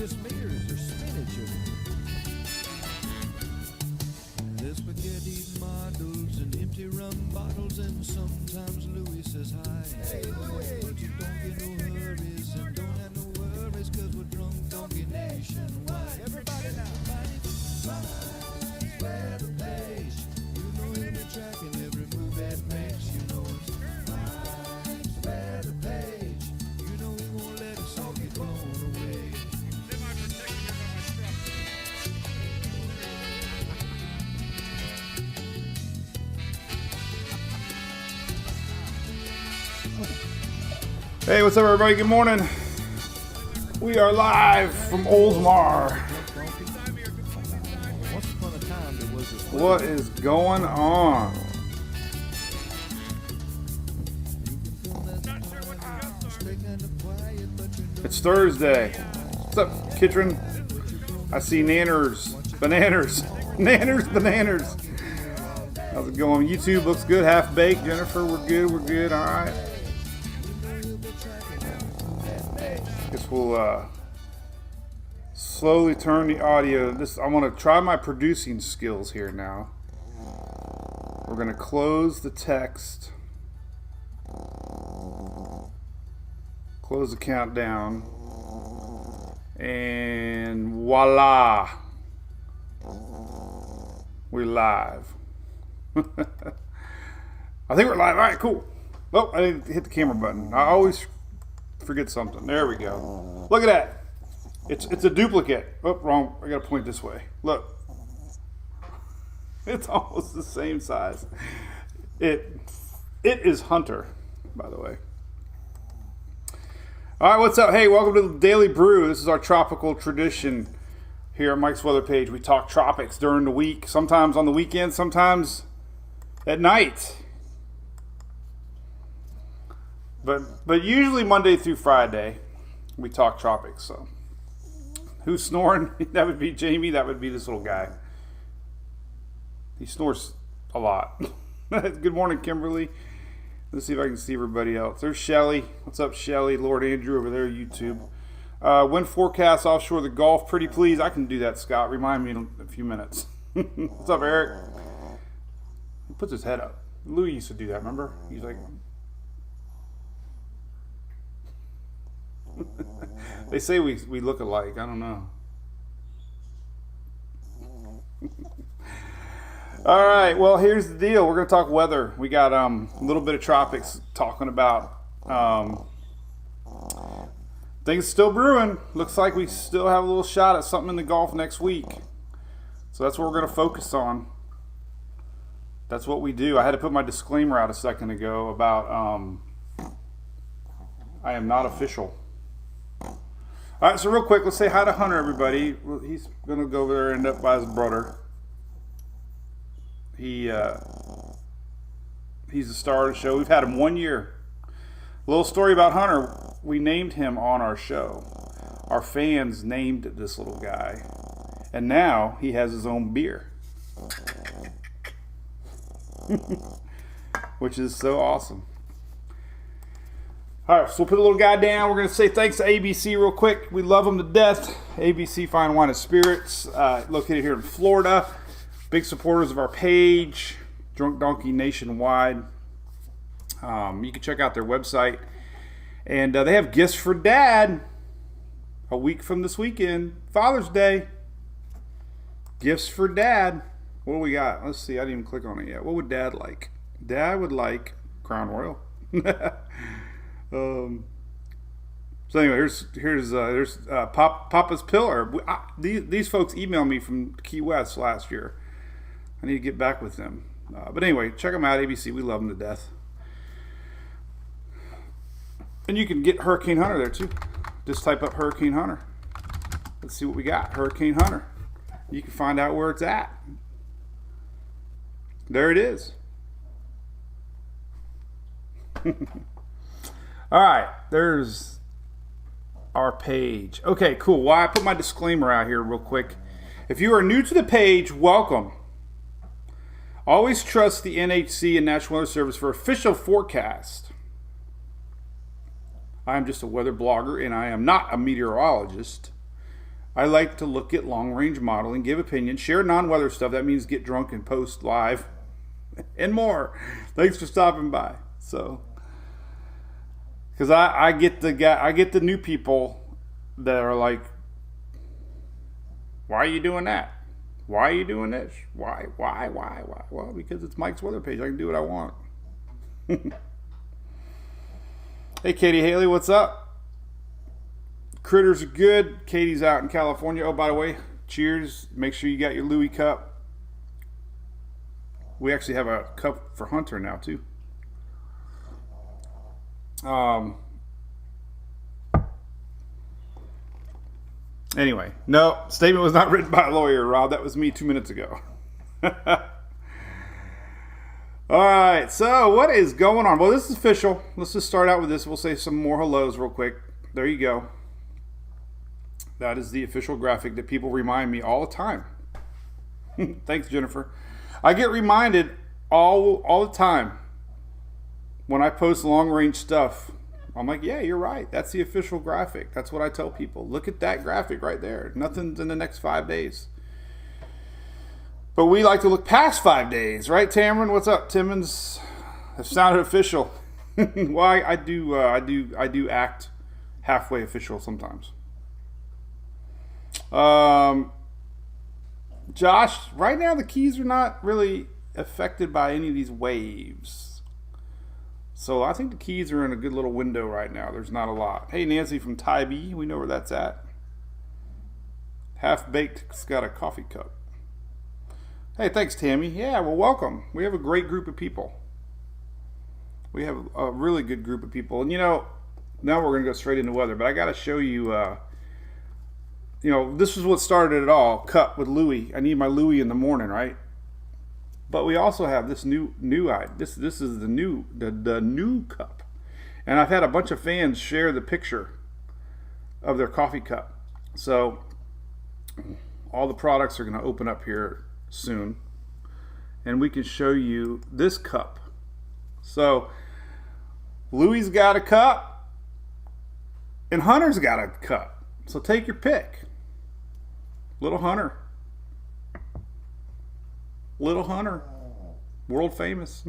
just mirrors or spinach or there's spaghetti models and empty rum bottles and sometimes Louis says hi. Hey Louis, but you don't get no hurries and don't have no worries cause we're drunk donkey nationwide. Everybody now. Vibes where the page, you know every track and every move that makes, you know it's vibes where the page, you know we won't let us all get blown away. Hey, what's up, everybody? Good morning. We are live from Oldsmar. What is going on? It's Thursday. What's up, Kitron? I see nanners, bananas. How's it going? YouTube looks good, half baked. Jennifer, we're good. All right. Guess we'll slowly turn the audio. I want to try my producing skills here now. We're going to close the text. Close the countdown. And voila. We're live. I think we're live. All right, cool. Oh, I didn't hit the camera button. I always forget something. There we go. Look at that. It's a duplicate. Oh, wrong. I gotta point this way. Look. It's almost the same size. It is Hunter, by the way. All right, what's up? Hey, welcome to the Daily Brew. This is our tropical tradition here at Mike's Weather Page. We talk tropics during the week, sometimes on the weekend, sometimes at night. But usually Monday through Friday, we talk tropics. So, who's snoring? That would be Jamie. That would be this little guy. He snores a lot. Good morning, Kimberly. Let's see if I can see everybody else. There's Shelly. What's up, Shelly? Lord Andrew over there, YouTube. Wind forecast offshore the Gulf. Pretty please. I can do that, Scott. Remind me in a few minutes. What's up, Eric? He puts his head up. Louis used to do that, remember? He's like... They say we look alike. I don't know. All right. Well, here's the deal. We're going to talk weather. We got a little bit of tropics talking about things still brewing. Looks like we still have a little shot at something in the Gulf next week. So that's what we're going to focus on. That's what we do. I had to put my disclaimer out a second ago about I am not official. All right, so real quick, let's say hi to Hunter, everybody. He's going to go over there and end up by his brother. He's the star of the show. We've had him 1 year. A little story about Hunter. We named him on our show. Our fans named this little guy. And now he has his own beer. Which is so awesome. All right, so we'll put a little guy down. We're going to say thanks to ABC real quick. We love them to death. ABC Fine Wine and Spirits, located here in Florida. Big supporters of our page, Drunk Donkey Nationwide. You can check out their website. And they have gifts for Dad a week from this weekend. Father's Day. Gifts for Dad. What do we got? Let's see. I didn't even click on it yet. What would Dad like? Dad would like Crown Royal. So anyway, here's Papa's Pillar. These folks emailed me from Key West last year. I need to get back with them. But anyway, check them out, ABC. We love them to death. And you can get Hurricane Hunter there too. Just type up Hurricane Hunter. Let's see what we got. Hurricane Hunter. You can find out where it's at. There it is. All right, there's our page. Okay, cool. Well, I put my disclaimer out here real quick. If you are new to the page, welcome. Always trust the NHC and National Weather Service for official forecast. I am just a weather blogger, and I am not a meteorologist. I like to look at long-range modeling, give opinions, share non-weather stuff. That means get drunk and post live and more. Thanks for stopping by. So, because I get the new people that are like, why are you doing that? Why are you doing this? Why? Well, because it's Mike's weather page. I can do what I want. Hey, Katie Haley, what's up? Critters are good. Katie's out in California. Oh, by the way, cheers. Make sure you got your Louis cup. We actually have a cup for Hunter now, too. Anyway, no, statement was not written by a lawyer, Rob. That was me 2 minutes ago. All right, so what is going on? Well, this is official. Let's just start out with this. We'll say some more hellos real quick. There you go. That is the official graphic that people remind me all the time. Thanks, Jennifer. I get reminded all the time when I post long-range stuff. I'm like, yeah, you're right. That's the official graphic. That's what I tell people. Look at that graphic right there. Nothing's in the next 5 days. But we like to look past 5 days, right, Tamron? What's up, Timmons? It sounded official. Why I do act halfway official sometimes. Josh, right now the Keys are not really affected by any of these waves. So I think the Keys are in a good little window right now. There's not a lot. Hey, Nancy from Tybee, we know where that's at. Half Baked's got a coffee cup. Hey, thanks, Tammy. Yeah, well, welcome. We have a great group of people. We have a really good group of people. And, now we're going to go straight into weather. But I got to show you, this is what started it all. Cup with Louis. I need my Louis in the morning, right? But we also have this new this is the new cup. And I've had a bunch of fans share the picture of their coffee cup. So all the products are going to open up here soon, and we can show you this cup. So Louis's got a cup and Hunter's got a cup, so take your pick. Little Hunter, world famous.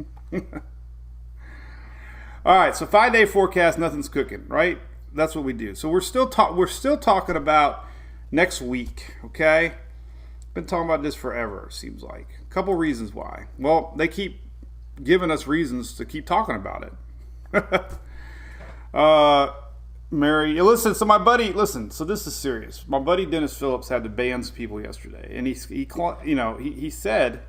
All right, so 5-day forecast, nothing's cooking, right? That's what we do. So we're still talking about next week, okay? Been talking about this forever, seems like. A couple reasons why. Well, they keep giving us reasons to keep talking about it. Mary, listen, so my buddy, so this is serious. My buddy Dennis Phillips had to ban some people yesterday, and he said,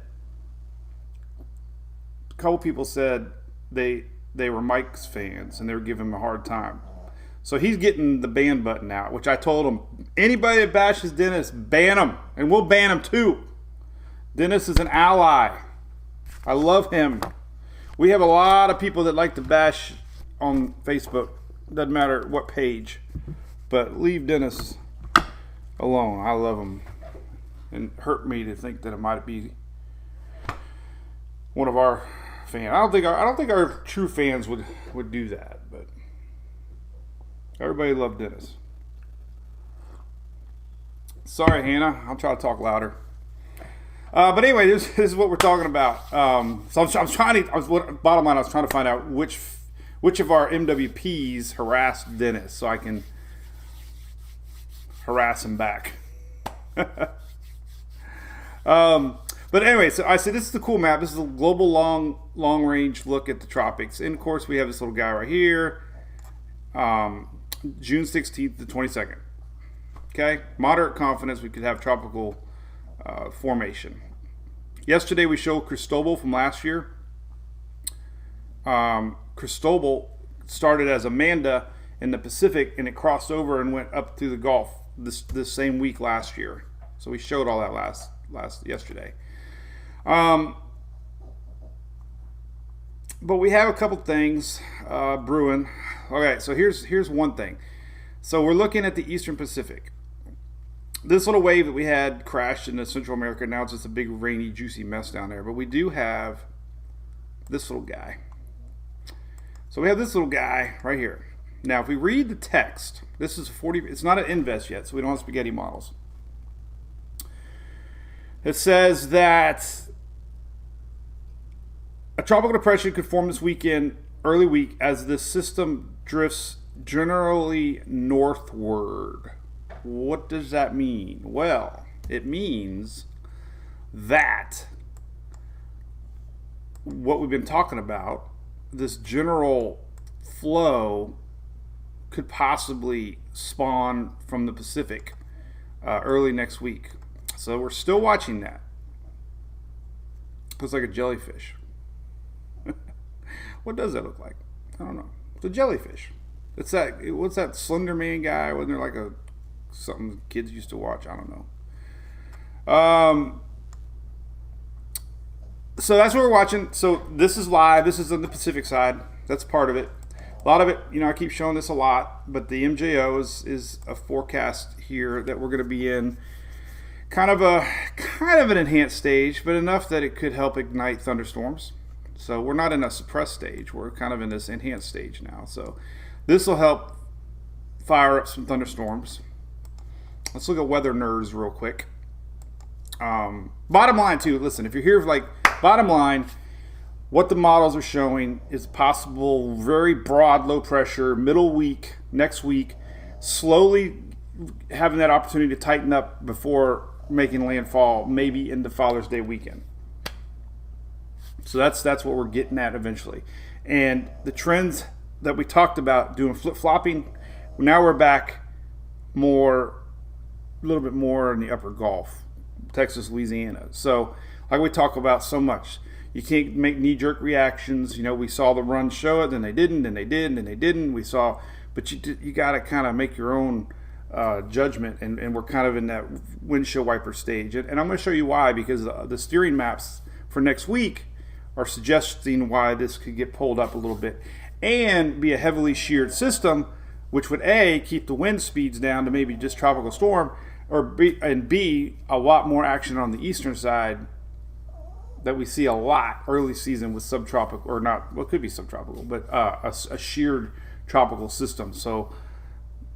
a couple people said they were Mike's fans, and they were giving him a hard time. So he's getting the ban button out, which I told him, anybody that bashes Dennis, ban him. And we'll ban him too. Dennis is an ally. I love him. We have a lot of people that like to bash on Facebook. Doesn't matter what page. But leave Dennis alone. I love him. And it hurt me to think that it might be one of our fans. I don't think our true fans would do that, but everybody loved Dennis. Sorry, Hannah. I'll try to talk louder. But anyway, this is what we're talking about. So bottom line, I was trying to find out which of our MWPs harassed Dennis, so I can harass him back. But anyway, so I said this is the cool map. This is a global long range look at the tropics, and of course we have this little guy right here. June 16th to 22nd. Okay, moderate confidence we could have tropical formation. Yesterday we showed Cristobal from last year. Cristobal started as Amanda in the Pacific, and it crossed over and went up through the Gulf this same week last year. So we showed all that yesterday. But we have a couple things brewing. Okay, so here's one thing. So we're looking at the Eastern Pacific. This little wave that we had crashed into Central America. Now it's just a big, rainy, juicy mess down there. But we do have this little guy. So we have this little guy right here. Now, if we read the text, this is 40. It's not an invest yet, so we don't have spaghetti models. It says that a tropical depression could form this weekend, early week, as the system drifts generally northward. What does that mean? Well, it means that what we've been talking about, this general flow, could possibly spawn from the Pacific early next week. So we're still watching that. Looks like a jellyfish. What does that look like? I don't know. It's a jellyfish. It's that. What's that Slender Man guy? Wasn't there like something kids used to watch? I don't know. So that's what we're watching. So this is live. This is on the Pacific side. That's part of it. A lot of it, I keep showing this a lot, but the MJO is a forecast here that we're going to be in kind of an enhanced stage, but enough that it could help ignite thunderstorms. So we're not in a suppressed stage. We're kind of in this enhanced stage now. So this will help fire up some thunderstorms. Let's look at weather nerds real quick. Bottom line too, listen, if you're here for bottom line, what the models are showing is possible very broad low pressure middle week, next week, slowly having that opportunity to tighten up before making landfall, maybe into Father's Day weekend. So that's what we're getting at eventually. And the trends that we talked about doing flip-flopping, now we're back a little bit more in the upper Gulf, Texas, Louisiana. So like we talk about so much, you can't make knee-jerk reactions. We saw the run show it, then they didn't, and they did, and they didn't. But you got to kind of make your own judgment, and we're kind of in that windshield wiper stage. And I'm going to show you why, because the steering maps for next week are suggesting why this could get pulled up a little bit and be a heavily sheared system, which would A, keep the wind speeds down to maybe just tropical storm, or B, a lot more action on the eastern side that we see a lot early season with subtropical, or not, well, it could be subtropical, but a sheared tropical system. So,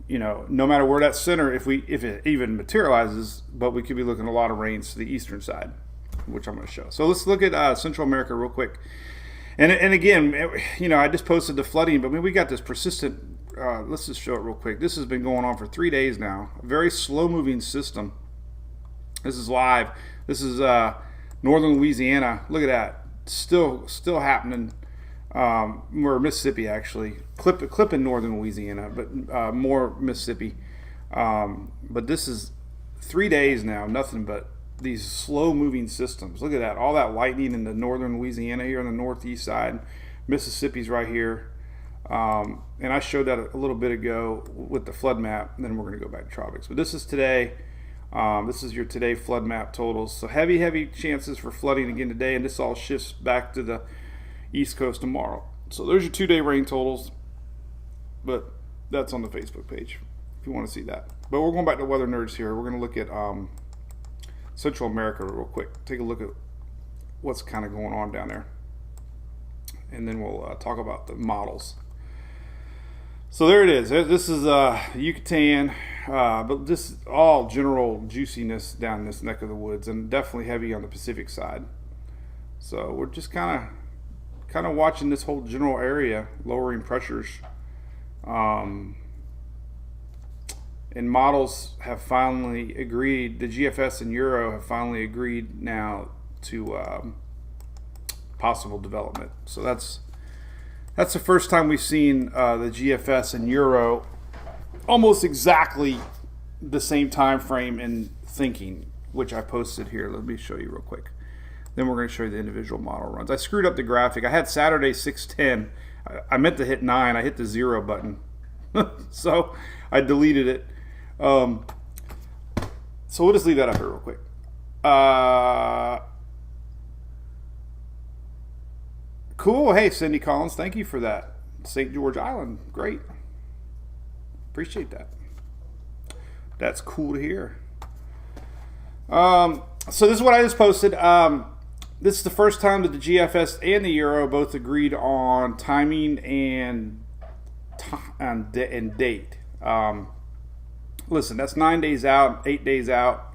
no matter where that center, if it even materializes, but we could be looking at a lot of rains to the eastern side, which I'm going to show. So let's look at Central America real quick. And again, I just posted the flooding, but we got this persistent, let's just show it real quick. This has been going on for 3 days now. A very slow moving system. This is live. This is northern Louisiana. Look at that. Still happening. Or Mississippi, actually. Clip in northern Louisiana, but more Mississippi. But this is 3 days now, nothing but these slow moving systems. Look at that. All that lightning in the northern Louisiana here on the northeast side. Mississippi's right here. And I showed that a little bit ago with the flood map, and then we're going to go back to tropics. But this is today. This is your today flood map totals. So heavy chances for flooding again today, and this all shifts back to the East Coast tomorrow. So there's your 2-day rain totals, but that's on the Facebook page if you want to see that. But we're going back to weather nerds here. We're going to look at Central America real quick. Take a look at what's kind of going on down there, and then we'll talk about the models. So there it is. This is Yucatan, but this is all general juiciness down this neck of the woods, and definitely heavy on the Pacific side. So we're just kind of watching this whole general area, lowering pressures. And models have finally agreed, the GFS and Euro have finally agreed now to possible development. So that's the first time we've seen the GFS and Euro almost exactly the same time frame in thinking, which I posted here. Let me show you real quick. Then we're going to show you the individual model runs. I screwed up the graphic. I had Saturday 6:10. I meant to hit 9. I hit the 0 button. So I deleted it. So we'll just leave that up here real quick. Cool. Hey, Cindy Collins, thank you for that. St. George Island. Great. Appreciate that. That's cool to hear. So this is what I just posted. This is the first time that the GFS and the Euro both agreed on timing and date. Listen, that's 9 days out, 8 days out.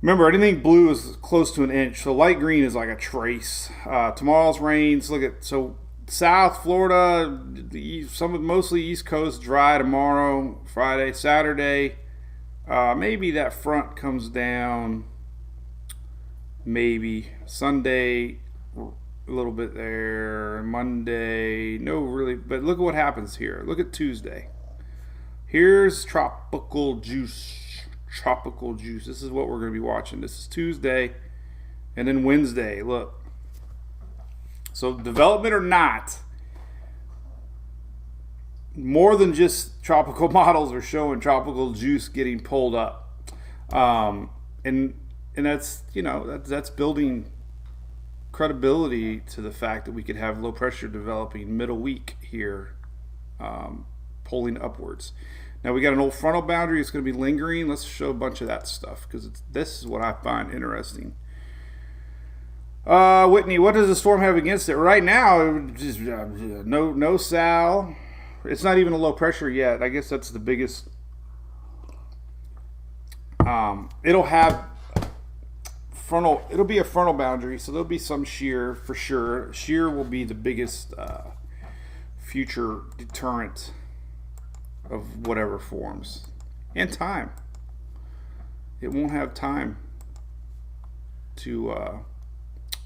Remember, anything blue is close to an inch, so light green is like a trace. Tomorrow's rains. Look at so South Florida, mostly East Coast dry tomorrow, Friday, Saturday. Maybe that front comes down. Maybe Sunday, a little bit there. Monday, no, really. But look at what happens here. Look at Tuesday. Here's tropical juice. Tropical juice. This is what we're going to be watching. This is Tuesday, and then Wednesday. Look. So development or not, more than just tropical models are showing tropical juice getting pulled up, and that's that's building credibility to the fact that we could have low pressure developing middle week here, pulling upwards. Now we got an old frontal boundary. It's going to be lingering. Let's show a bunch of that stuff because this is what I find interesting. Whitney, what does the storm have against it right now? Just no Sal. It's not even a low pressure yet. I guess that's the biggest. It'll have frontal. It'll be a frontal boundary, so there'll be some shear for sure. Shear will be the biggest future deterrent of whatever forms, and time. It won't have time to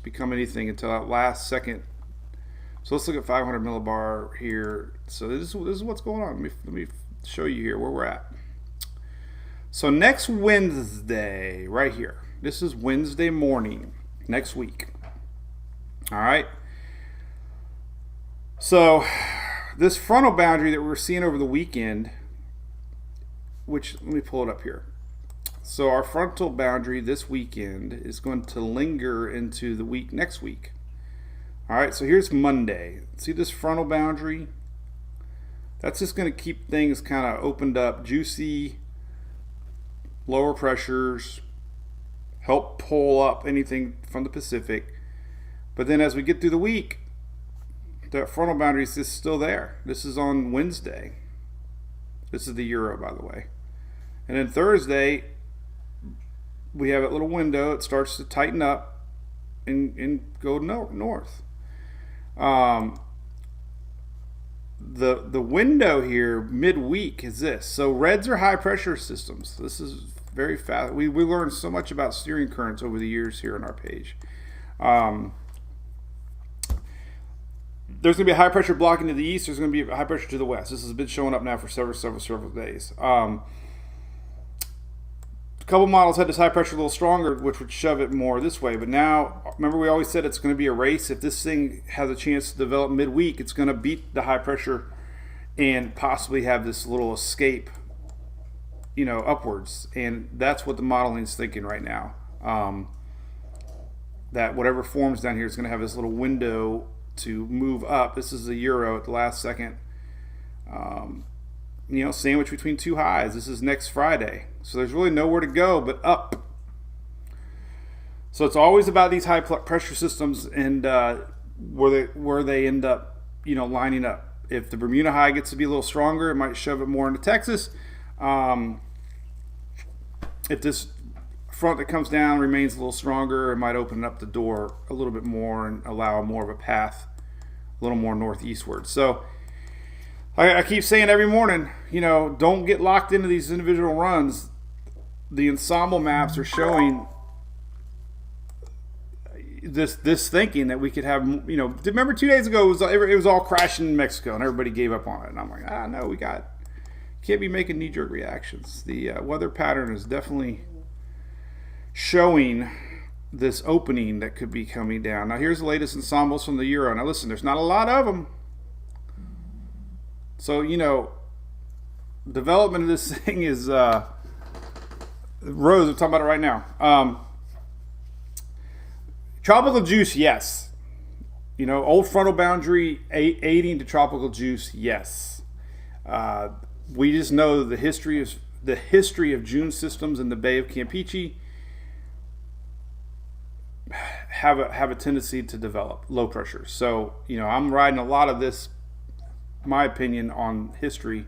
become anything until that last second. So let's look at 500 millibar here. So this is what's going on. Let me show you here where we're at. So next Wednesday, right here. This is Wednesday morning next week. All right. So this frontal boundary that we're seeing over the weekend, which let me pull it up here. So our frontal boundary this weekend is going to linger into the week next week. All right, so here's Monday. See this frontal boundary? That's just going to keep things kind of opened up, juicy, lower pressures, help pull up anything from the Pacific. But then as we get through the week, that frontal boundary is just still there. This is on Wednesday. This is the Euro, by the way. And then Thursday, we have a little window. It starts to tighten up and go north. The window here midweek is this. So reds are high pressure systems. This is very fast. We learned so much about steering currents over the years here on our page. There's going to be a high pressure blocking to the east. There's going to be a high pressure to the west. This has been showing up now for several days. A couple models had this high pressure a little stronger, which would shove it more this way. But now, remember we always said it's going to be a race. If this thing has a chance to develop midweek, it's going to beat the high pressure and possibly have this little escape, upwards. And that's what the modeling is thinking right now. That whatever forms down here is going to have this little window to move up. This is the Euro at the last second. Sandwich between two highs. This is next Friday. So there's really nowhere to go but up. So it's always about these high pressure systems and where they end up, lining up. If the Bermuda high gets to be a little stronger, it might shove it more into Texas. If this front that comes down remains a little stronger, it might open up the door a little bit more and allow more of a path a little more northeastward. So I keep saying every morning, don't get locked into these individual runs. The Ensemble maps are showing this thinking that we could have, remember 2 days ago it was all crashing in Mexico and everybody gave up on it. And I'm like, no, can't be making knee-jerk reactions. The weather pattern is definitely showing this opening that could be coming down. Now here's the latest ensembles from the Euro. Now listen, there's not a lot of them. So, development of this thing is, Rose, we're talking about it right now. Tropical juice, yes. Old frontal boundary aiding to tropical juice, yes. We just know the history of June systems in the Bay of Campeche have a tendency to develop low pressure. So, I'm riding a lot of this, my opinion, on history,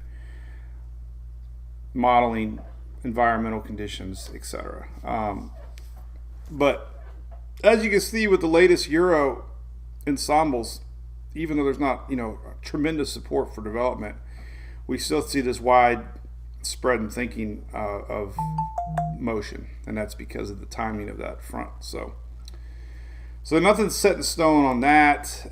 modeling, environmental conditions, etc. But as you can see with the latest Euro ensembles, even though there's not, tremendous support for development, we still see this wide spread in thinking of motion, and that's because of the timing of that front. So nothing's set in stone on that.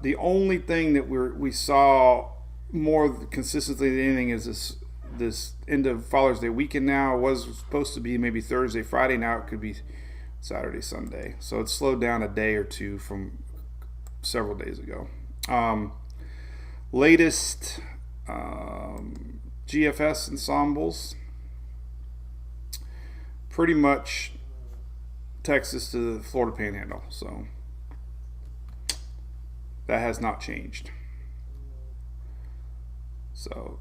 The only thing that we saw more consistently than anything is this end of Father's Day weekend. Now it was supposed to be maybe Thursday, Friday. Now it could be Saturday, Sunday. So it's slowed down a day or two from several days ago. Latest GFS ensembles, pretty much Texas to the Florida Panhandle. So that has not changed. So,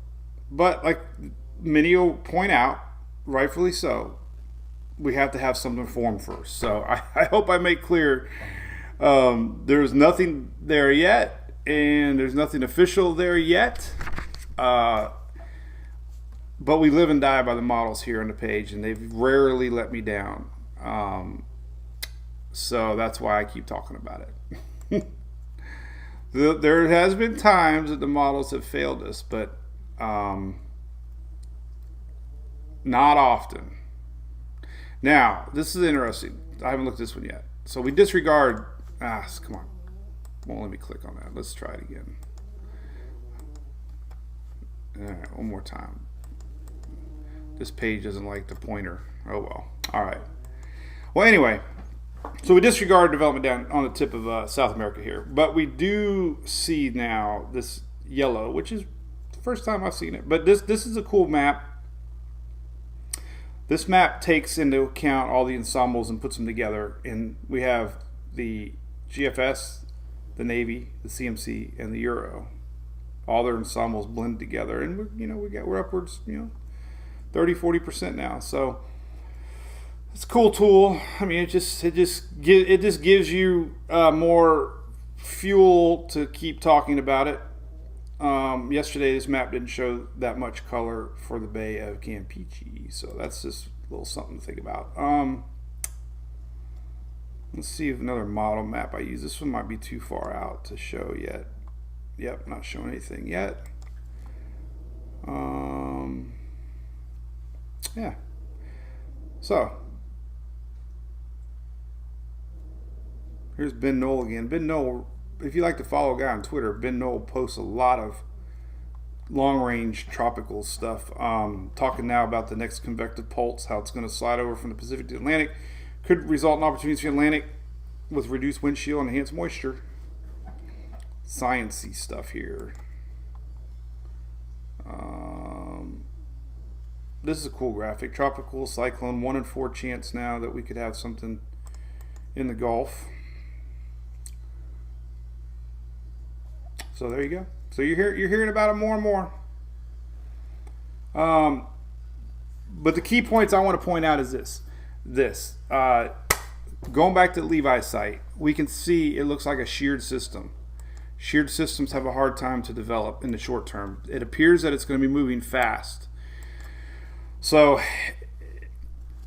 but like many will point out, rightfully so, we have to have something formed first. So I hope I make clear there's nothing there yet, and there's nothing official there yet. But we live and die by the models here on the page, and they've rarely let me down. So that's why I keep talking about it. There has been times that the models have failed us, but not often. Now, this is interesting. I haven't looked at this one yet. So we disregard... come on. Won't let me click on that. Let's try it again. All right, one more time. This page doesn't like the pointer. Oh, well. All right. Well, anyway... So we disregard development down on the tip of South America here. But we do see now this yellow, which is the first time I've seen it. But this is a cool map. This map takes into account all the ensembles and puts them together. And we have the GFS, the Navy, the CMC, and the Euro. All their ensembles blend together. And we're upwards, 30-40% now. So it's a cool tool. I mean, it just gives you more fuel to keep talking about it. Yesterday, this map didn't show that much color for the Bay of Campeche, so that's just a little something to think about. Let's see if another model map I use. This one might be too far out to show yet. Yep, not showing anything yet. Yeah. So here's Ben Knoll again. Ben Knoll, if you like to follow a guy on Twitter, Ben Knoll posts a lot of long-range tropical stuff. Talking now about the next convective pulse, how it's going to slide over from the Pacific to the Atlantic. Could result in opportunities for the Atlantic with reduced wind chill and enhanced moisture. Science-y stuff here. This is a cool graphic. Tropical cyclone, 1 in 4 chance now that we could have something in the Gulf. So there you go. So you're hearing about it more and more. But the key points I want to point out is this. Going back to Levi's site, we can see it looks like a sheared system. Sheared systems have a hard time to develop in the short term. It appears that it's going to be moving fast. So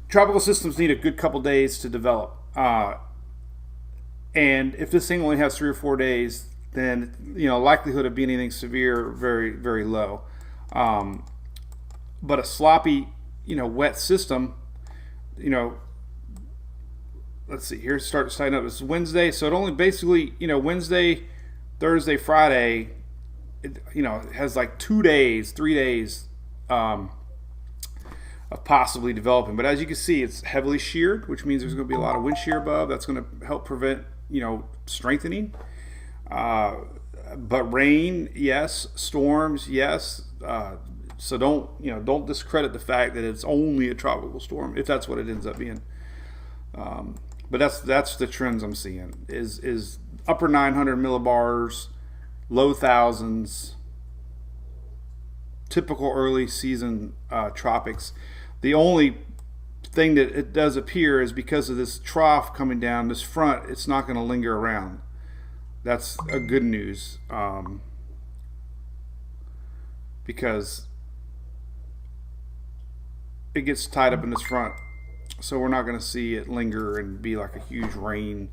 tropical systems need a good couple days to develop. And if this thing only has 3 or 4 days, then likelihood of being anything severe very, very low. But a sloppy, wet system, let's see, here start to tighten up. It's Wednesday, so it only basically, Wednesday, Thursday, Friday, it has like 2 days, 3 days of possibly developing. But as you can see, it's heavily sheared, which means there's going to be a lot of wind shear above. That's going to help prevent, strengthening. But rain, yes. Storms, yes. So don't discredit the fact that it's only a tropical storm, if that's what it ends up being. But that's the trends I'm seeing is upper 900 millibars, low thousands, typical early season tropics. The only thing that it does appear is because of this trough coming down, this front, it's not going to linger around. That's a good news, because it gets tied up in this front So we're not going to see it linger and be like a huge rain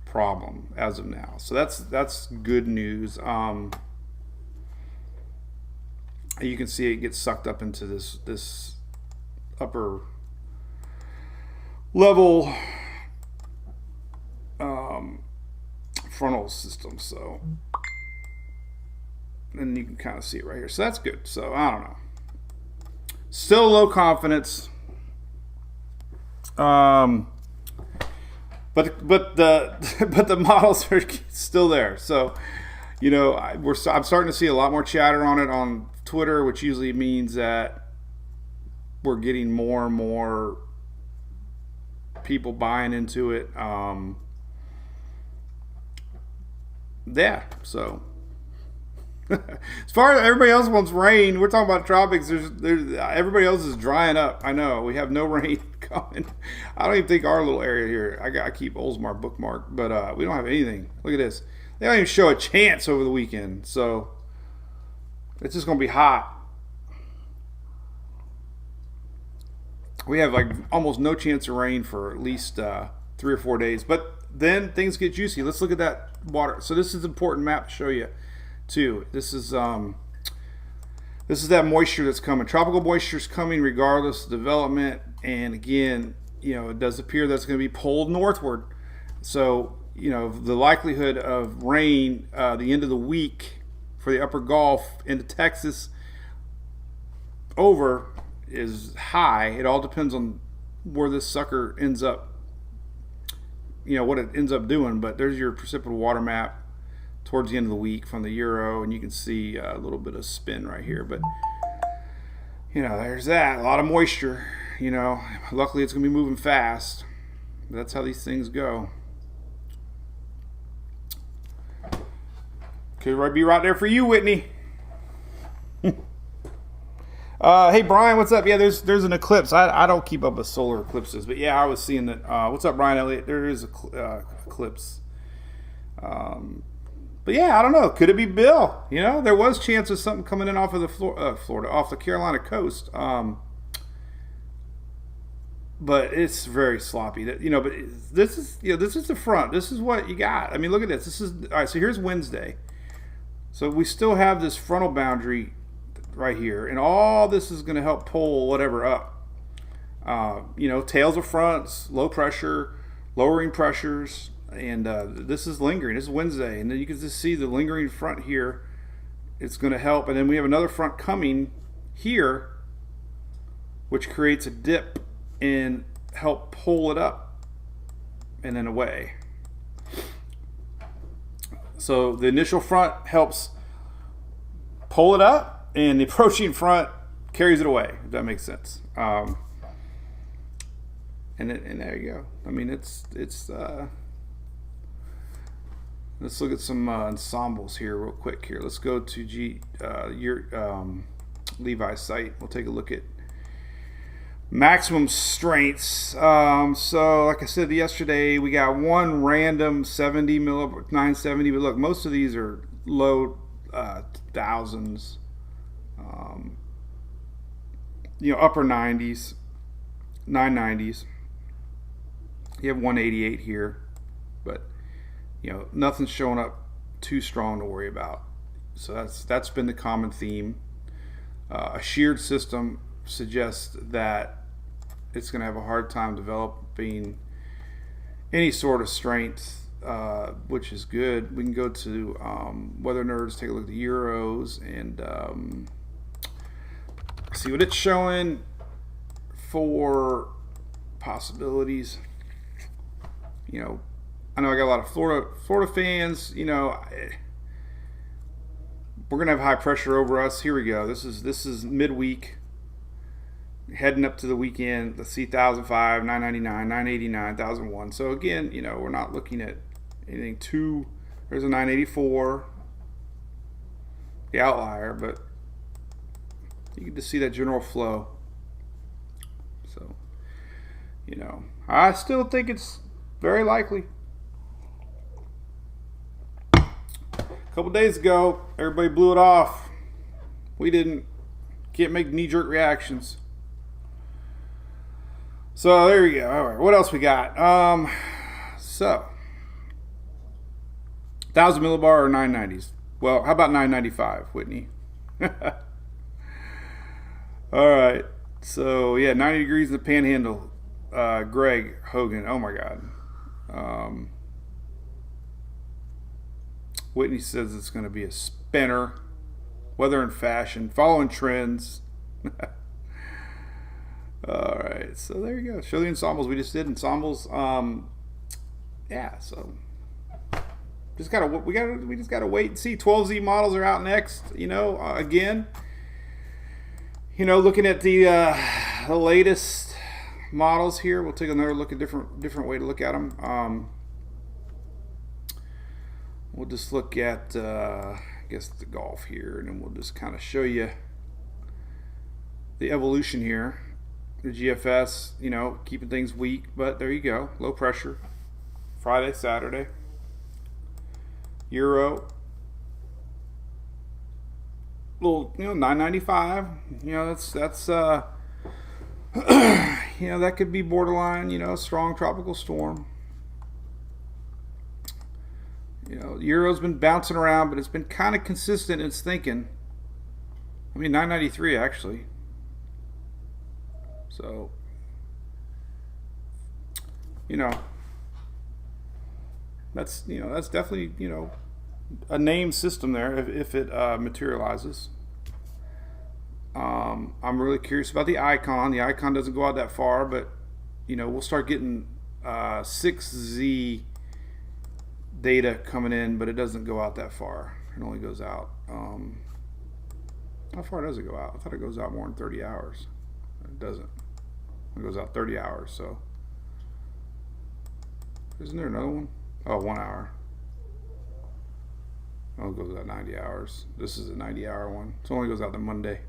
problem as of now. So that's good news. You can see it gets sucked up into this upper level frontal system. So, and you can kind of see it right here. So that's good. So I don't know. Still low confidence. But the models are still there. So, I'm starting to see a lot more chatter on it on Twitter, which usually means that we're getting more and more people buying into it. So as far as everybody else wants rain, we're talking about tropics. There's everybody else is drying up. I know we have no rain coming. I don't even think our little area here. I keep Oldsmar bookmarked, but we don't have anything. Look at this. They don't even show a chance over the weekend. So it's just gonna be hot. We have like almost no chance of rain for at least 3 or 4 days. But then things get juicy. Let's look at that water. So this is an important map to show you too. This is that moisture that's coming. Tropical moisture is coming regardless of development. And again, it does appear that's going to be pulled northward. So, the likelihood of rain the end of the week for the upper Gulf into Texas over is high. It all depends on where this sucker ends up, what it ends up doing. But there's your precipitable water map towards the end of the week from the Euro, and you can see a little bit of spin right here. But there's that, a lot of moisture. Luckily it's gonna be moving fast. That's how these things go. Could be right there for you, Whitney. Hey Brian, what's up? Yeah, there's an eclipse. I don't keep up with solar eclipses, but yeah, I was seeing that. What's up, Brian Elliott? There is a eclipse. But yeah, I don't know. Could it be Bill? There was chance of something coming in off of the Florida, off the Carolina coast. But it's very sloppy. But this is the front. This is what you got. I mean, look at this. This is all right. So here's Wednesday. So we still have this frontal boundary right here, and all this is going to help pull whatever up. Tails of fronts, low pressure, lowering pressures, and this is lingering. This is Wednesday, and then you can just see the lingering front here. It's going to help, and then we have another front coming here, which creates a dip and help pull it up and then away. So the initial front helps pull it up, and the approaching front carries it away, if that makes sense. And there you go. I mean, it's let's look at some ensembles here real quick here. Let's go to Levi's site. We'll take a look at maximum strengths. So like I said yesterday, we got one random 970, but look, most of these are low thousands, upper 90s, 990s. You have 188 here, but nothing's showing up too strong to worry about. So that's been the common theme. A sheared system suggests that it's going to have a hard time developing any sort of strength, which is good. We can go to Weather Nerds, take a look at the Euros, and see what it's showing for possibilities. I know I got a lot of Florida fans. We're gonna have high pressure over us. Here we go. This is midweek, heading up to the weekend. Let's see, 1,005, 999, 989, 1,001. So again, we're not looking at anything too. There's a 984, the outlier, but you can just see that general flow. So, I still think it's very likely. A couple days ago, everybody blew it off. We didn't. Can't make knee-jerk reactions. So there you go. All right, what else we got? 1,000 millibar or 990s. Well, how about 995, Whitney? All right. So yeah, 90 degrees in the Panhandle. Greg Hogan. Oh my God. Whitney says it's going to be a spinner. Weather and fashion, following trends. All right, so there you go. Show the ensembles. We just did ensembles. Yeah, so we just gotta wait and see. 12Z models are out next. Again, looking at the latest models here. We'll take another look at different way to look at them. We'll just look at I guess the golf here, and then we'll just kind of show you the evolution here. The GFS, keeping things weak, but there you go. Low pressure. Friday, Saturday. Euro. Little, 995. That's that could be borderline, strong tropical storm. Euro's been bouncing around, but it's been kind of consistent in its thinking. 993 actually. So, that's definitely a named system there if it materializes. I'm really curious about the icon. The icon doesn't go out that far, but we'll start getting 6Z data coming in, but it doesn't go out that far. It only goes out. How far does it go out? I thought it goes out more than 30 hours. It doesn't. It goes out 30 hours. So, isn't there another one? Oh, 1 hour. Oh, it goes out 90 hours. This is a 90-hour one. So it only goes out on Monday.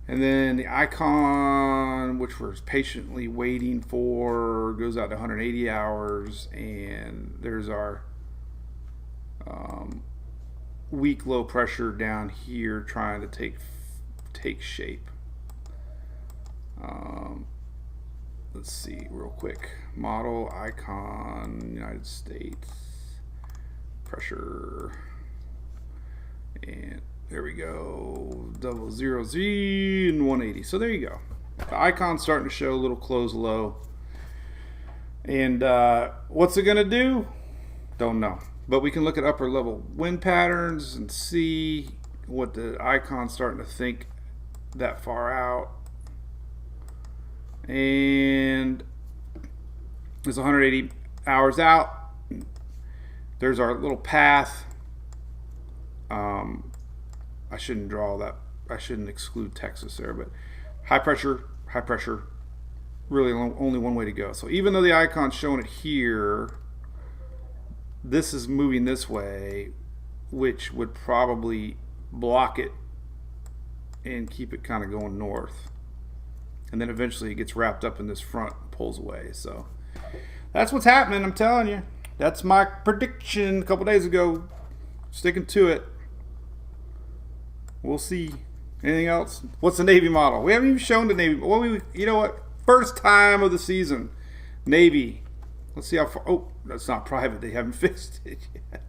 And then the icon, which we're patiently waiting for, goes out to 180 hours. And there's our weak low pressure down here trying to take shape. Let's see real quick. Model, icon, United States, pressure, and there we go. 00Z and 180. So there you go. The icon's starting to show a little close low. And what's it going to do? Don't know. But we can look at upper level wind patterns and see what the icon's starting to think that far out. And it's 180 hours out. There's our little path. I shouldn't draw that. I shouldn't exclude Texas there, but high pressure, really only one way to go. So even though the icon's showing it here, this is moving this way, which would probably block it and keep it kind of going north. And then eventually it gets wrapped up in this front and pulls away. So that's what's happening, I'm telling you. That's my prediction a couple days ago. Sticking to it. We'll see. Anything else? What's the Navy model? We haven't even shown the Navy. Well, you know what? First time of the season. Navy. Let's see how far. Oh, that's not private. They haven't fixed it yet.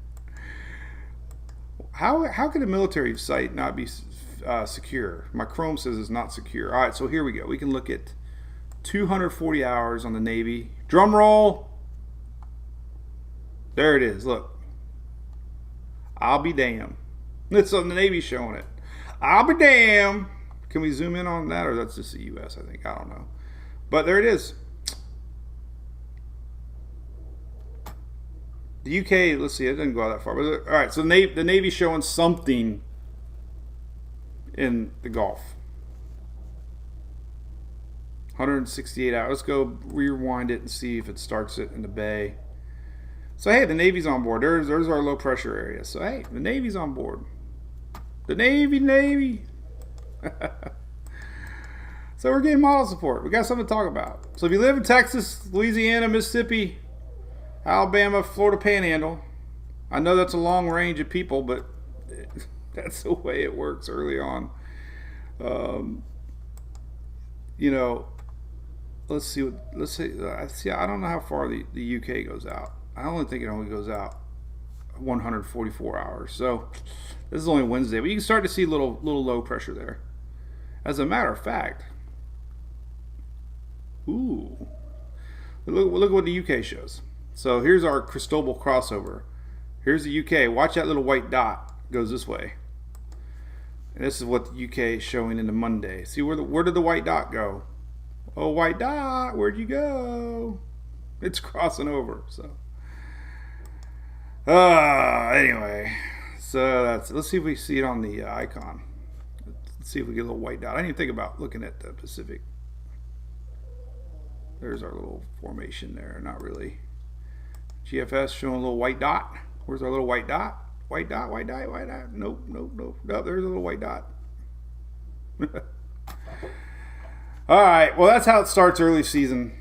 How can a military site not be secure? My Chrome says it's not secure. All right, so here we go. We can look at 240 hours on the Navy. Drum roll. There it is. Look. I'll be damned. It's on the Navy showing it. I'll be damned. Can we zoom in on that, or that's just the U.S., I think. I don't know. But there it is. The U.K., let's see, it doesn't go out that far. But, all right, so the Navy's showing something in the Gulf. 168 hours. Let's go rewind it and see if it starts it in the Bay. So, hey, the Navy's on board. There's our low pressure area. So, hey, the Navy's on board. The Navy. So we're getting model support. We got something to talk about. So if you live in Texas, Louisiana, Mississippi, Alabama, Florida Panhandle, I know that's a long range of people, but that's the way it works early on. let's see. Let's see. I don't know how far the UK goes out. I only think it only goes out 144 hours. So this is only Wednesday, but you can start to see little low pressure there. As a matter of fact, ooh, look at what the UK shows. So here's our Cristobal crossover. Here's the UK. Watch that little white dot goes this way. And this is what the UK is showing into Monday. See where did the white dot go? Oh, white dot, where'd you go? It's crossing over. So anyway, so let's see if we see it on the icon. Let's see if we get a little white dot. I didn't even think about looking at the Pacific. There's our little formation there. Not really. GFS showing a little white dot. Where's our little white dot? White dot, white dot, white dot. Nope. No, there's a little white dot. All right. Well, that's how it starts early season.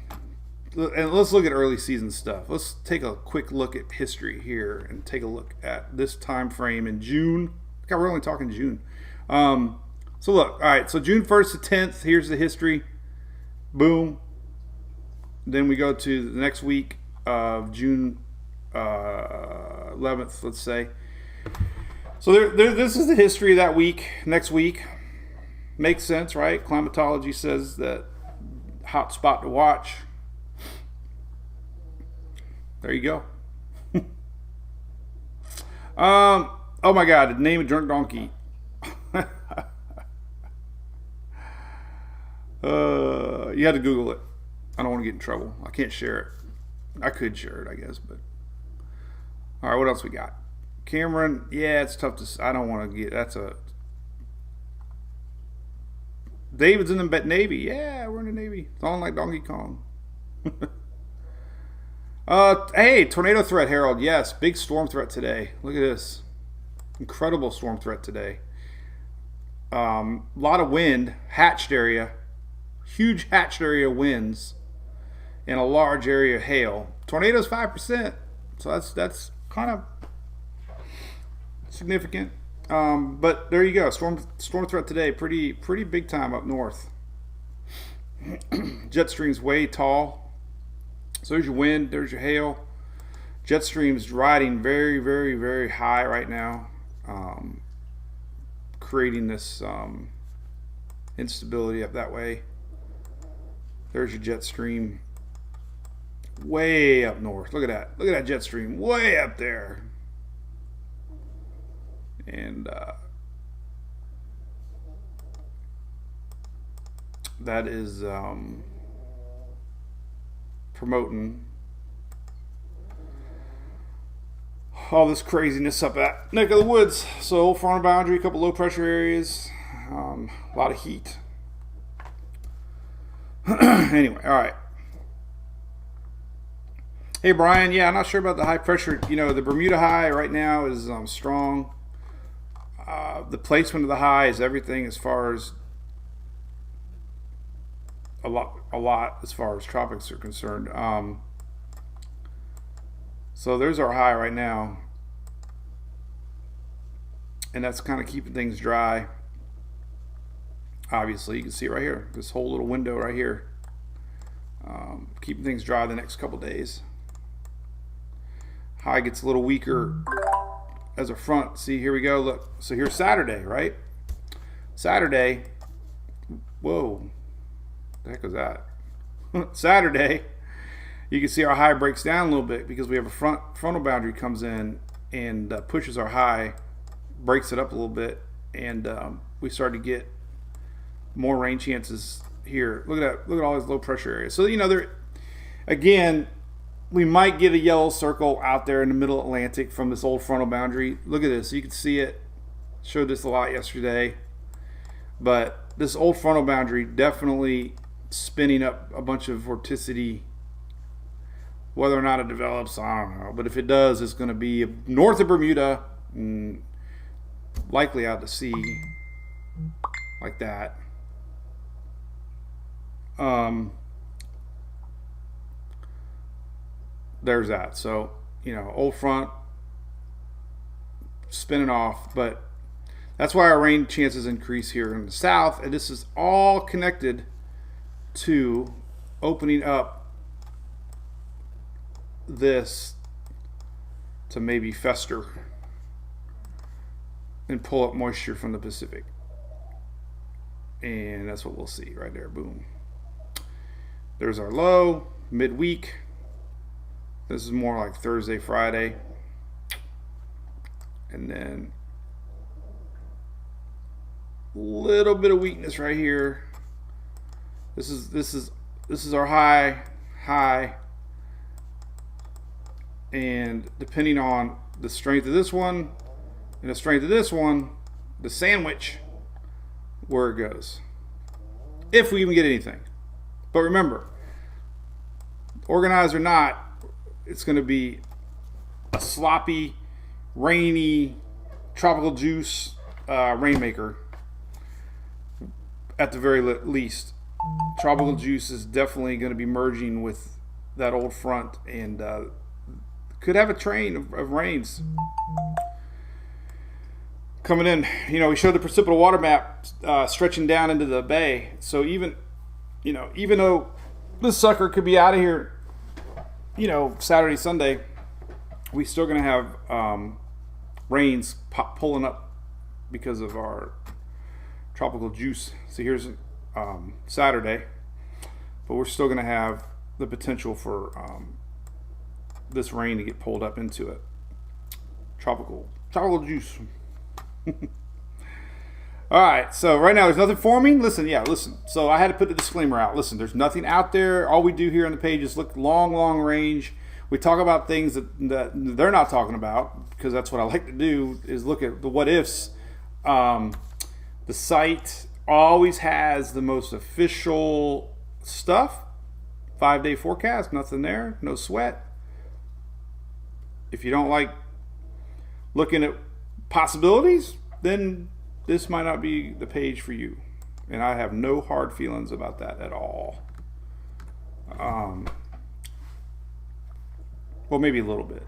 And let's look at early season stuff. Let's take a quick look at history here and take a look at this time frame in June. God, we're only talking June. So look, all right. So June 1st to 10th. Here's the history. Boom. Then we go to the next week of June 11th, let's say. So this is the history of that week. Next week. Makes sense, right? Climatology says that hot spot to watch. There you go. Oh my God, name a drunk donkey. You had to Google it. I don't want to get in trouble. I can't share it. I could share it, I guess, but all right. What else we got? Cameron. Yeah, it's tough to. I don't want to get. That's a. David's in the Navy. Yeah, we're in the Navy. It's on like Donkey Kong. Hey, tornado threat, Harold. Yes, big storm threat today. Look at this. Incredible storm threat today. A lot of wind, hatched area, huge hatched area winds, and a large area of hail. Tornadoes 5%, so that's kind of significant. But there you go. Storm threat today. Pretty big time up north. Jet stream's way tall. So there's your wind. There's your hail. Jet stream's riding very, very, very high right now, creating this instability up that way. There's your jet stream. Way up north. Look at that. Look at that jet stream. Way up there. And that is promoting all this craziness up that neck of the woods. So frontal boundary, a couple low pressure areas, a lot of heat. Anyway, all right. Hey Brian, yeah, I'm not sure about the high pressure. You know, the Bermuda high right now is strong. The placement of the high is everything as far as a lot as far as tropics are concerned. So there's our high right now, and that's kind of keeping things dry. Obviously, you can see it right here, this whole little window right here, keeping things dry the next couple days. High gets a little weaker as a front. See, here we go. Look, so here's Saturday, right? Saturday. Whoa, the heck was that? Saturday, you can see our high breaks down a little bit because we have a frontal boundary comes in and pushes our high, breaks it up a little bit, and we start to get more rain chances here. Look at that. Look at all these low pressure areas. So, you know, there again, we might get a yellow circle out there in the middle Atlantic from this old frontal boundary. Look at this. You can see it. Showed this a lot yesterday. But this old frontal boundary definitely spinning up a bunch of vorticity. Whether or not it develops, I don't know. But if it does, it's going to be north of Bermuda, and likely out to sea, like that. There's that. So, you know, old front spinning off, but that's why our rain chances increase here in the south, and this is all connected to opening up this to maybe fester and pull up moisture from the Pacific. And that's what we'll see right there. Boom. There's our low, midweek. This is more like Thursday, Friday. And then a little bit of weakness right here. This is our high. And depending on the strength of this one and the strength of this one, the sandwich, where it goes. If we even get anything. But remember, organized or not, it's going to be a sloppy, rainy, tropical juice rainmaker at the very least. Tropical juice is definitely going to be merging with that old front and could have a train of rains coming in. You know, we showed the precipitable water map stretching down into the bay. So even though this sucker could be out of here, Saturday, Sunday, we still going to have rains pulling up because of our tropical juice. So here's Saturday, but we're still going to have the potential for this rain to get pulled up into it. Tropical juice. All right, so right now there's nothing forming. Listen. So I had to put the disclaimer out. Listen, there's nothing out there. All we do here on the page is look long range. We talk about things that they're not talking about, because that's what I like to do, is look at the what ifs. The site always has the most official stuff. 5-day forecast, nothing there, no sweat. If you don't like looking at possibilities, then this might not be the page for you. And I have no hard feelings about that at all. Well, maybe a little bit.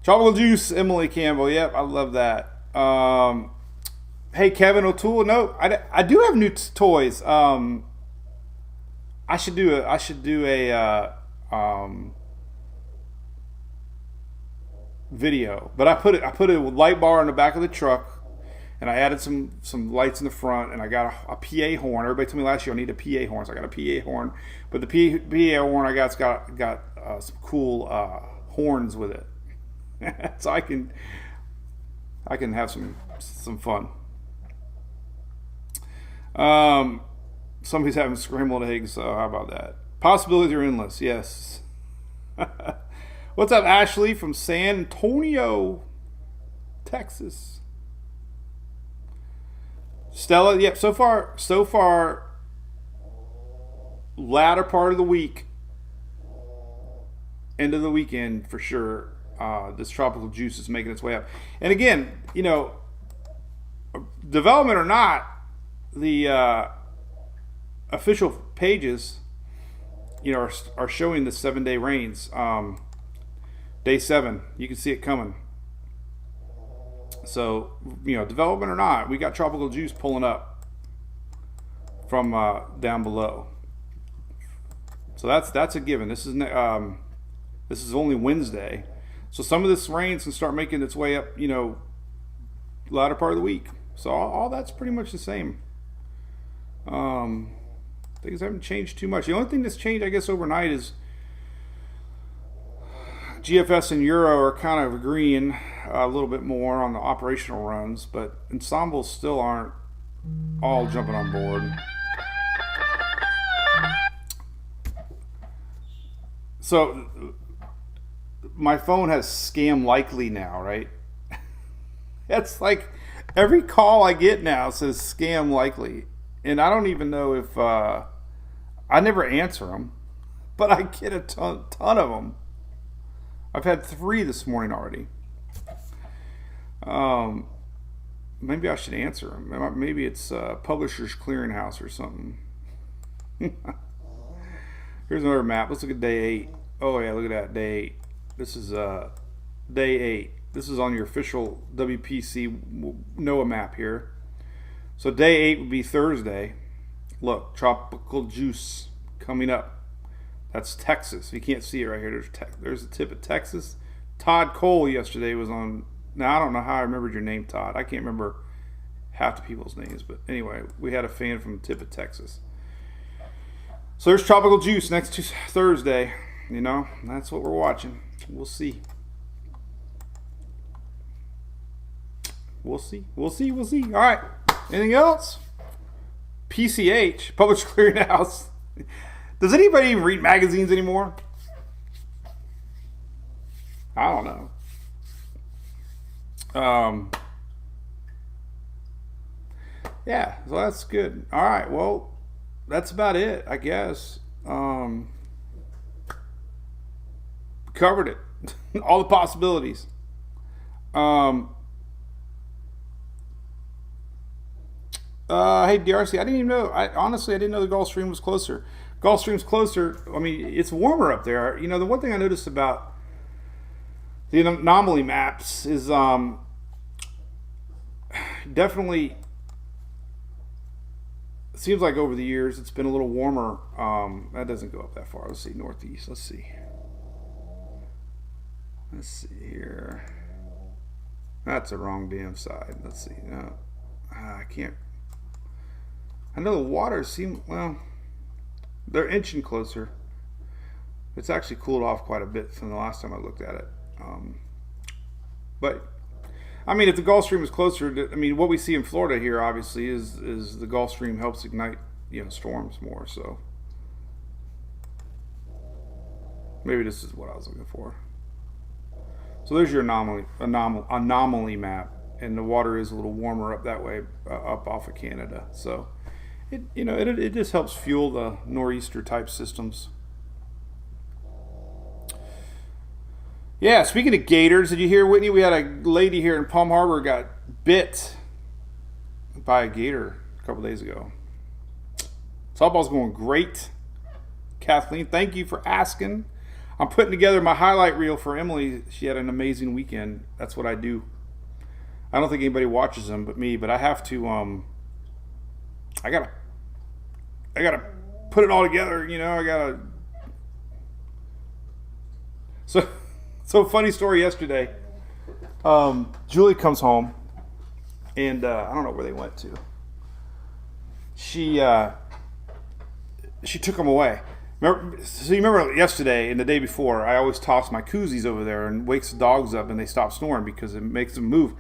Tropical juice, Emily Campbell. Yep, I love that. Hey, Kevin O'Toole. No, I do have new toys. I should do a video, but I put a light bar on the back of the truck, and I added some lights in the front, and I got a PA horn. Everybody told me last year I need a PA horn, so I got a PA horn. But the PA horn I got's got some cool horns with it, so I can have some fun. Somebody's having scrambled eggs, so how about that? Possibilities are endless. Yes. What's up, Ashley from San Antonio, Texas? Stella, yep. So far, latter part of the week, end of the weekend for sure. This tropical juice is making its way up, and again, development or not, the official pages, are showing the 7-day rains. Day 7, you can see it coming. So, development or not, we got tropical juice pulling up from down below. So that's a given. This is only Wednesday, so some of this rain can start making its way up, latter part of the week. So all that's pretty much the same. Things haven't changed too much. The only thing that's changed, I guess, overnight is GFS and Euro are kind of agreeing a little bit more on the operational runs, but Ensemble still aren't all jumping on board. So my phone has scam likely now, right? That's like every call I get now says scam likely. And I don't even know if I never answer them, but I get a ton of them. I've had 3 this morning already. Maybe I should answer them. Maybe it's Publishers Clearinghouse or something. Here's another map. Let's look at day 8. Oh yeah, look at that, day 8. This is day 8. This is on your official WPC NOAA map here. So day 8 would be Thursday. Look, tropical juice coming up. That's Texas. You can't see it right here. There's the tip of Texas. Todd Cole yesterday was on. Now, I don't know how I remembered your name, Todd. I can't remember half the people's names. But anyway, we had a fan from the tip of Texas. So there's tropical juice next Thursday. You know, that's what we're watching. We'll see. We'll see. All right. Anything else? PCH, Public Clearinghouse. Does anybody even read magazines anymore? I don't know. Yeah, so that's good. All right, well, that's about it, I guess. Covered it. All the possibilities. Hey, DRC, I didn't even know. Honestly, I didn't know the Gulf Stream was closer. Gulf Stream's closer. I mean, it's warmer up there. You know, the one thing I noticed about the anomaly maps is definitely it seems like over the years it's been a little warmer. That doesn't go up that far. Let's see, northeast. Let's see here. That's the wrong damn side. Let's see. No, I can't. I know the waters seem, well, they're inching closer. It's actually cooled off quite a bit from the last time I looked at it. But, I mean, if the Gulf Stream is closer, I mean, what we see in Florida here, obviously, is the Gulf Stream helps ignite, you know, storms more. So, maybe this is what I was looking for. So there's your anomaly map, and the water is a little warmer up that way, up off of Canada. So, it just helps fuel the nor'easter type systems. Yeah, speaking of gators, did you hear, Whitney? We had a lady here in Palm Harbor got bit by a gator a couple days ago. Softball's going great. Kathleen, thank you for asking. I'm putting together my highlight reel for Emily. She had an amazing weekend. That's what I do. I don't think anybody watches them but me, but I have to I gotta put it all together, you know. So funny story yesterday. Julie comes home, and I don't know where they went to. She took them away. So you remember yesterday and the day before, I always toss my koozies over there and wakes the dogs up and they stop snoring because it makes them move.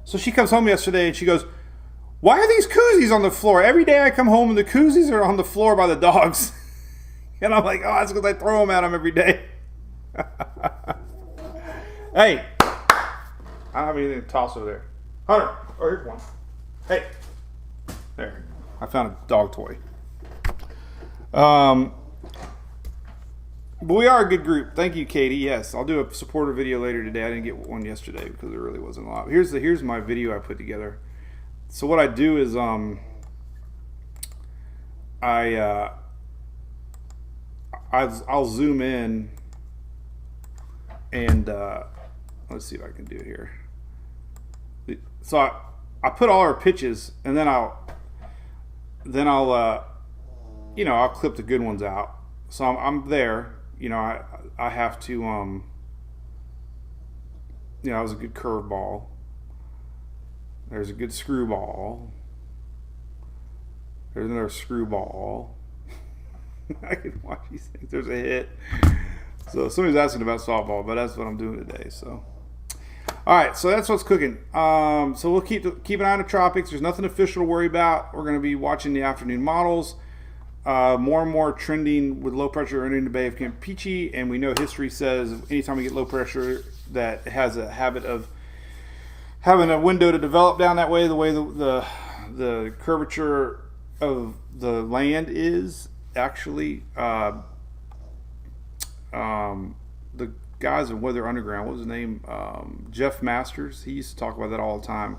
So she comes home yesterday and she goes, "Why are these koozies on the floor? Every day I come home and the koozies are on the floor by the dogs." And I'm like, "Oh, that's because I throw them at them every day." Hey, I don't have anything to toss over there. Hunter, oh, here's one. Hey, there. I found a dog toy. But we are a good group. Thank you, Katie. Yes, I'll do a supporter video later today. I didn't get one yesterday because there really wasn't a lot. Here's my video I put together. So what I do is I'll zoom in and let's see if I can do it here. So I put all our pitches and then I'll clip the good ones out. So I'm there. You know, I have to, that was a good curveball. There's a good screwball. There's another screwball. I can watch these things. There's a hit. So somebody's asking about softball, but that's what I'm doing today. So, all right. So that's what's cooking. So we'll keep an eye on the tropics. There's nothing official to worry about. We're going to be watching the afternoon models. More and more trending with low pressure entering the Bay of Campeche, and we know history says anytime we get low pressure, that it has a habit of having a window to develop down that way. The way the curvature of the land is actually the guys in Weather Underground. What was his name? Jeff Masters. He used to talk about that all the time.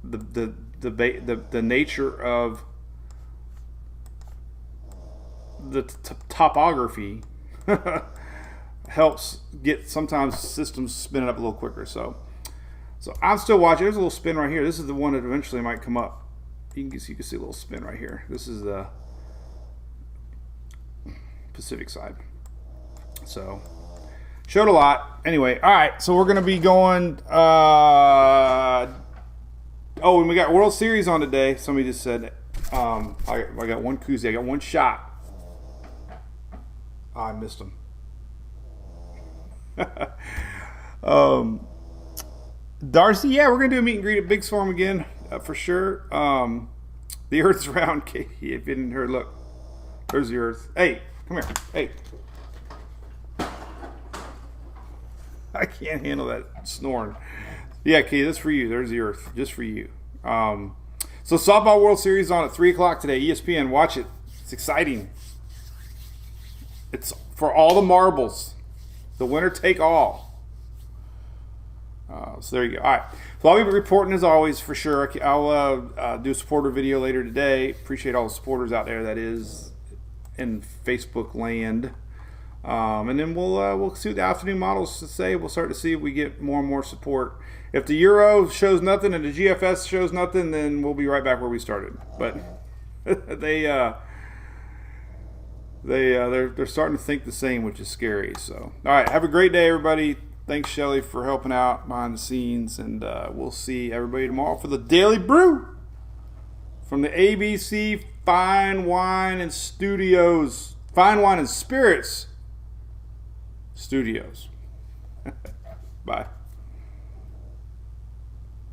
The nature of the topography helps get sometimes systems spinning up a little quicker. So I'm still watching. There's a little spin right here. This is the one that eventually might come up. you can see a little spin right here. This is the Pacific side. So showed a lot. Anyway, all right. So we're gonna be going. And we got World Series on today. Somebody just said, I got one koozie. I got one shot. Oh, I missed him. Darcy, yeah, we're gonna do a meet and greet at Big Storm again for sure. The Earth's round, Katie. If you didn't hear, look, there's the Earth. Hey, come here. Hey, I can't handle that snoring. Yeah, Katie, that's for you. There's the Earth, just for you. So softball World Series on at 3:00 today. ESPN, watch it. It's exciting. It's for all the marbles. The winner take all. So there you go. All right. So I'll be reporting as always for sure. I'll do a supporter video later today. Appreciate all the supporters out there that is in Facebook land. And then we'll see what the afternoon models say. We'll start to see if we get more and more support. If the Euro shows nothing and the GFS shows nothing, then we'll be right back where we started. But they're starting to think the same, which is scary. So all right, have a great day, everybody. Thanks, Shelly, for helping out behind the scenes, and we'll see everybody tomorrow for the Daily Brew from the ABC Fine Wine and Spirits Studios. Bye.